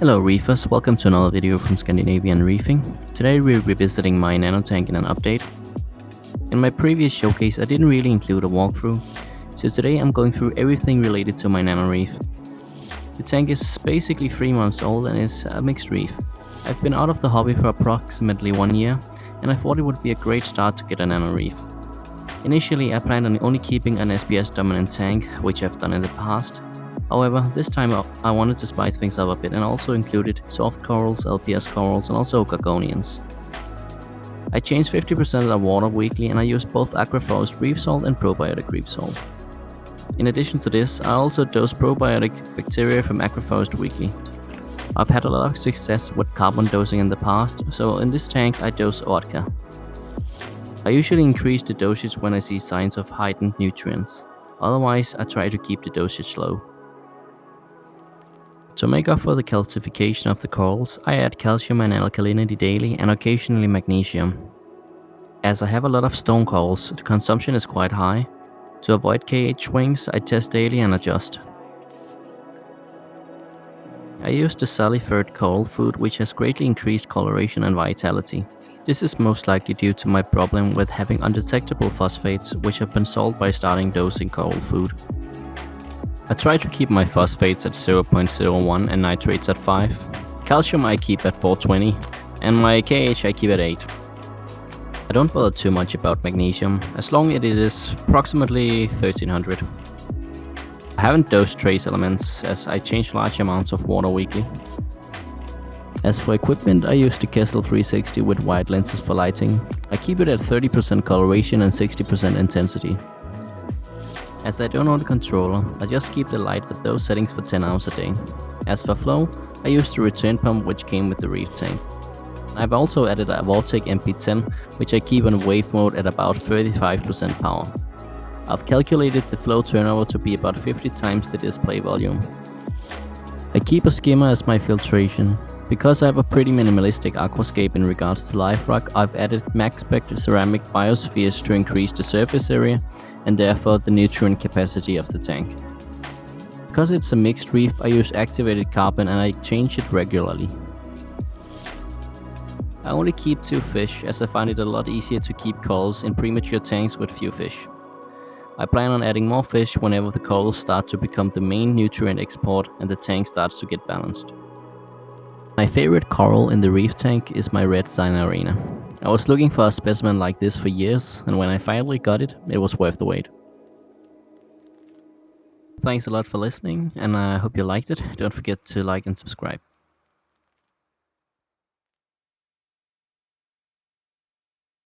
Hello Reefers, welcome to another video from Scandinavian Reefing. Today we're revisiting my nano tank in an update. In my previous showcase I didn't really include a walkthrough, so today I'm going through everything related to my Nano Reef. The tank is basically 3 months old and is a mixed reef. I've been out of the hobby for approximately 1 year, and I thought it would be a great start to get a Nano Reef. Initially I planned on only keeping an SPS dominant tank, which I've done in the past. However, this time I wanted to spice things up a bit and also included soft corals, LPS corals and also gorgonians. I changed 50% of the water weekly and I used both aquaforest reef salt and probiotic reef salt. In addition to this, I also dose probiotic bacteria from aquaforest weekly. I've had a lot of success with carbon dosing in the past, so in this tank I dose vodka. I usually increase the dosage when I see signs of heightened nutrients. Otherwise, I try to keep the dosage low. To make up for the calcification of the corals, I add calcium and alkalinity daily and occasionally magnesium. As I have a lot of stone corals, the consumption is quite high. To avoid KH swings, I test daily and adjust. I use the Salifert coral food, which has greatly increased coloration and vitality. This is most likely due to my problem with having undetectable phosphates, which have been solved by starting dosing coral food. I try to keep my phosphates at 0.01 and nitrates at 5. Calcium I keep at 420 and my KH I keep at 8. I don't bother too much about magnesium, as long as it is approximately 1300. I haven't dosed trace elements as I change large amounts of water weekly. As for equipment, I use the Kessel 360 with wide lenses for lighting. I keep it at 30% coloration and 60% intensity. As I don't know the controller, I just keep the light at those settings for 10 hours a day. As for flow, I use the return pump which came with the reef tank. I've also added a Vortec MP10 which I keep on wave mode at about 35% power. I've calculated the flow turnover to be about 50 times the display volume. I keep a skimmer as my filtration. Because I have a pretty minimalistic aquascape in regards to live rock, I've added max spec ceramic biospheres to increase the surface area and therefore the nutrient capacity of the tank. Because it's a mixed reef, I use activated carbon and I change it regularly. I only keep 2 fish as I find it a lot easier to keep corals in premature tanks with few fish. I plan on adding more fish whenever the corals start to become the main nutrient export and the tank starts to get balanced. My favorite coral in the reef tank is my red Sinarena. I was looking for a specimen like this for years, and when I finally got it, it was worth the wait. Thanks a lot for listening, and I hope you liked it. Don't forget to like and subscribe.